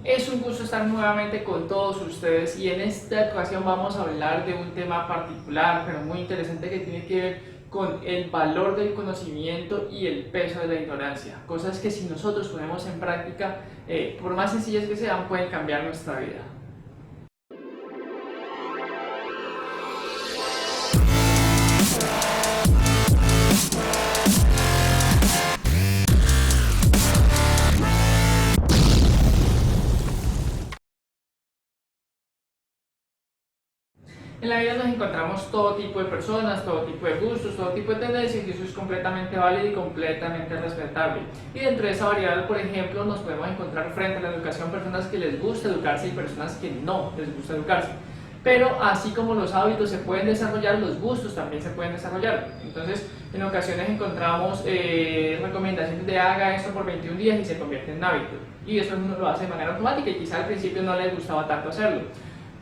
Es un gusto estar nuevamente con todos ustedes y en esta ocasión vamos a hablar de un tema particular pero muy interesante que tiene que ver con el valor del conocimiento y el peso de la ignorancia. Cosas que si nosotros ponemos en práctica, por más sencillas que sean, pueden cambiar nuestra vida. En la vida nos encontramos todo tipo de personas, todo tipo de gustos, todo tipo de tendencias y eso es completamente válido y completamente respetable. Y dentro de esa variedad, por ejemplo, nos podemos encontrar frente a la educación personas que les gusta educarse y personas que no les gusta educarse. Pero así como los hábitos se pueden desarrollar, los gustos también se pueden desarrollar. Entonces, en ocasiones encontramos recomendaciones de haga esto por 21 días y se convierte en hábito. Y eso uno lo hace de manera automática y quizá al principio no les gustaba tanto hacerlo.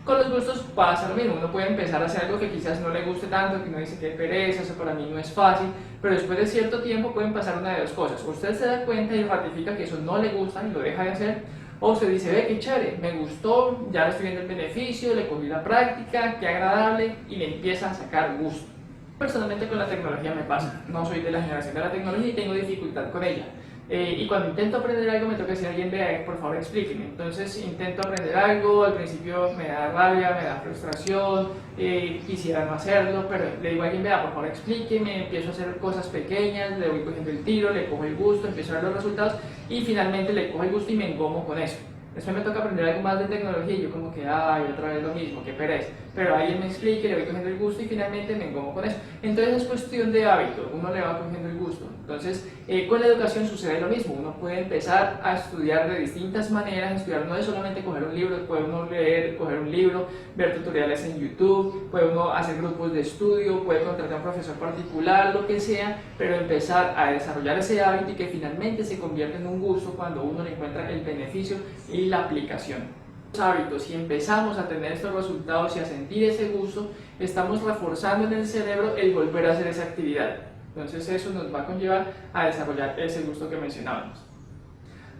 Con los gustos pasa lo mismo, uno puede empezar a hacer algo que quizás no le guste tanto, que uno dice que pereza, eso para mí no es fácil, pero después de cierto tiempo pueden pasar una de dos cosas: usted se da cuenta y ratifica que eso no le gusta y lo deja de hacer, o usted dice, ve qué chévere, me gustó, ya le estoy viendo el beneficio, le cogí la práctica, qué agradable, y le empieza a sacar gusto. Personalmente con la tecnología me pasa, no soy de la generación de la tecnología y tengo dificultad con ella. Y cuando intento aprender algo me toca decir a alguien, vea, por favor explíqueme. Entonces intento aprender algo, al principio me da rabia, me da frustración, quisiera no hacerlo, pero le digo a alguien, vea, por favor explíqueme, empiezo a hacer cosas pequeñas, le voy cogiendo el tiro, le cojo el gusto, empiezo a ver los resultados y finalmente le cojo el gusto y me engomo con eso. Después me toca aprender algo más de tecnología y yo como que, ay, otra vez lo mismo, qué pereza. Pero alguien me explique, le voy cogiendo el gusto y finalmente me engomo con eso. Entonces es cuestión de hábito, uno le va cogiendo el gusto. Entonces, con la educación sucede lo mismo, uno puede empezar a estudiar de distintas maneras, estudiar no es solamente coger un libro, puede uno leer, coger un libro, ver tutoriales en YouTube, puede uno hacer grupos de estudio, puede contratar a un profesor particular, lo que sea, pero empezar a desarrollar ese hábito y que finalmente se convierta en un gusto cuando uno le encuentra el beneficio y la aplicación. Los hábitos, si empezamos a tener estos resultados y a sentir ese gusto, estamos reforzando en el cerebro el volver a hacer esa actividad. Entonces eso nos va a conllevar a desarrollar ese gusto que mencionábamos.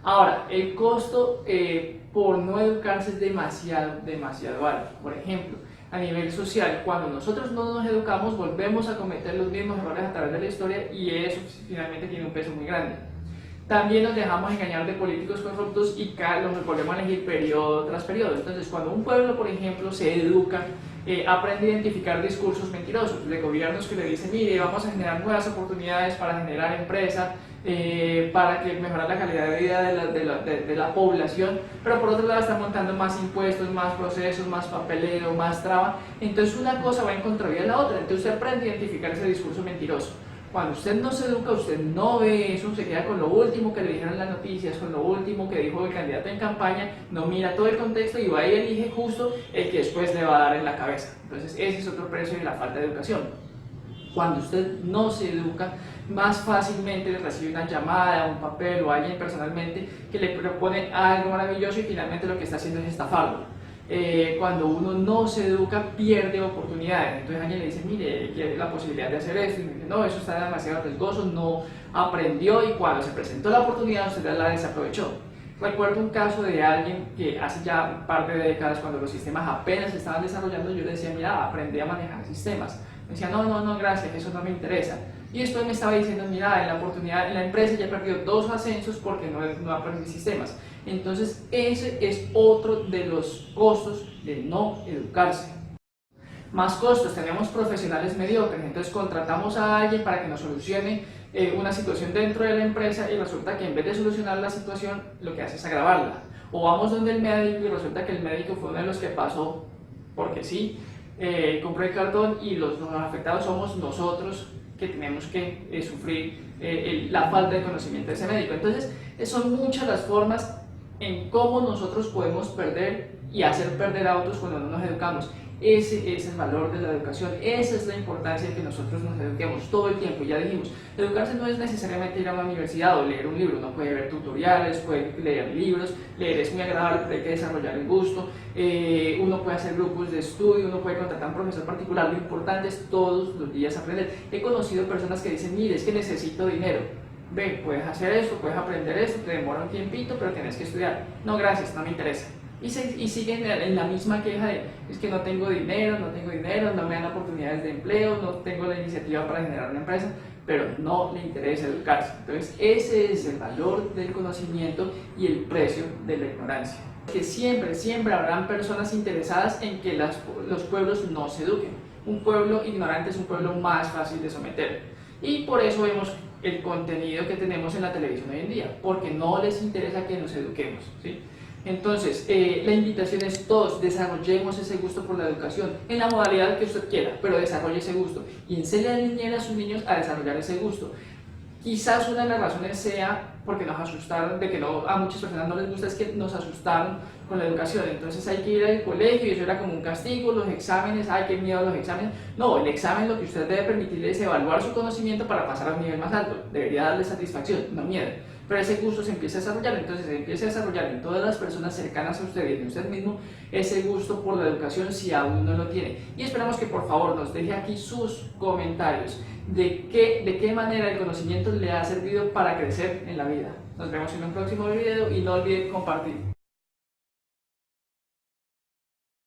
Ahora, el costo por no educarse es demasiado alto. Por ejemplo, a nivel social, cuando nosotros no nos educamos, volvemos a cometer los mismos errores a través de la historia y eso finalmente tiene un peso muy grande. También nos dejamos engañar de políticos corruptos y los volvemos a elegir periodo tras periodo. Entonces, cuando un pueblo, por ejemplo, se educa, aprende a identificar discursos mentirosos de gobiernos que le dicen, mire, vamos a generar nuevas oportunidades para generar empresa, para que mejorar la calidad de vida de la población, pero por otro lado están montando más impuestos, más procesos, más papeleo, más traba. Entonces una cosa va en contravía de la otra. Entonces usted aprende a identificar ese discurso mentiroso. Cuando usted no se educa, usted no ve eso, se queda con lo último que le dijeron en las noticias, con lo último que dijo el candidato en campaña, no mira todo el contexto y va y elige justo el que después le va a dar en la cabeza. Entonces ese es otro precio de la falta de educación. Cuando usted no se educa, más fácilmente recibe una llamada, un papel o alguien personalmente que le propone algo maravilloso y finalmente lo que está haciendo es estafarlo. Cuando uno no se educa, pierde oportunidades. Entonces alguien le dice, mire, quiere la posibilidad de hacer esto, y dice, no, eso está demasiado riesgoso, no aprendió y cuando se presentó la oportunidad usted la desaprovechó. Recuerdo un caso de alguien que hace ya un par de décadas, cuando los sistemas apenas se estaban desarrollando, yo le decía, mira, aprendí a manejar sistemas. Me decía, no, gracias, eso no me interesa. Y después me estaba diciendo, mira, en la empresa ya perdió 2 ascensos porque no aprendí sistemas. Entonces ese es otro de los costos de no educarse. Más costos, tenemos profesionales mediocres, entonces contratamos a alguien para que nos solucione una situación dentro de la empresa y resulta que en vez de solucionar la situación lo que hace es agravarla. O vamos donde el médico y resulta que el médico fue uno de los que pasó porque sí, compró el cartón y los afectados somos nosotros que tenemos que sufrir la falta de conocimiento de ese médico. Entonces son muchas las formas en cómo nosotros podemos perder y hacer perder a otros cuando no nos educamos. Ese es el valor de la educación, esa es la importancia de que nosotros nos eduquemos todo el tiempo. Ya dijimos, educarse no es necesariamente ir a una universidad o leer un libro, uno puede ver tutoriales, puede leer libros, leer es muy agradable, pero hay que desarrollar el gusto, uno puede hacer grupos de estudio, uno puede contratar a un profesor particular, lo importante es todos los días aprender. He conocido personas que dicen, mire, es que necesito dinero. ve, puedes hacer esto, puedes aprender esto, te demora un tiempito, pero tienes que estudiar. No, gracias, no me interesa. Y siguen en la misma queja de, es que no tengo dinero, no me dan oportunidades de empleo, no tengo la iniciativa para generar una empresa, pero no le interesa educarse. Entonces, ese es el valor del conocimiento y el precio de la ignorancia. Que siempre habrán personas interesadas en que los pueblos no se eduquen. Un pueblo ignorante es un pueblo más fácil de someter. Y por eso vemos el contenido que tenemos en la televisión hoy en día, porque no les interesa que nos eduquemos, ¿sí? Entonces, la invitación es todos desarrollemos ese gusto por la educación en la modalidad que usted quiera, pero desarrolle ese gusto y enseñe a sus niños a desarrollar ese gusto. Quizás una de las razones sea porque nos asustaron, de que a muchas personas no les gusta, es que nos asustaron con la educación. Entonces hay que ir al colegio y eso era como un castigo, los exámenes, ay, qué miedo a los exámenes. No, el examen lo que usted debe permitirle es evaluar su conocimiento para pasar a un nivel más alto. Debería darle satisfacción, no miedo. Pero ese gusto se empieza a desarrollar, entonces se empieza a desarrollar en todas las personas cercanas a usted y en usted mismo ese gusto por la educación si aún no lo tiene. Y esperamos que por favor nos deje aquí sus comentarios de qué manera el conocimiento le ha servido para crecer en la vida. Nos vemos en un próximo video y no olvide compartir.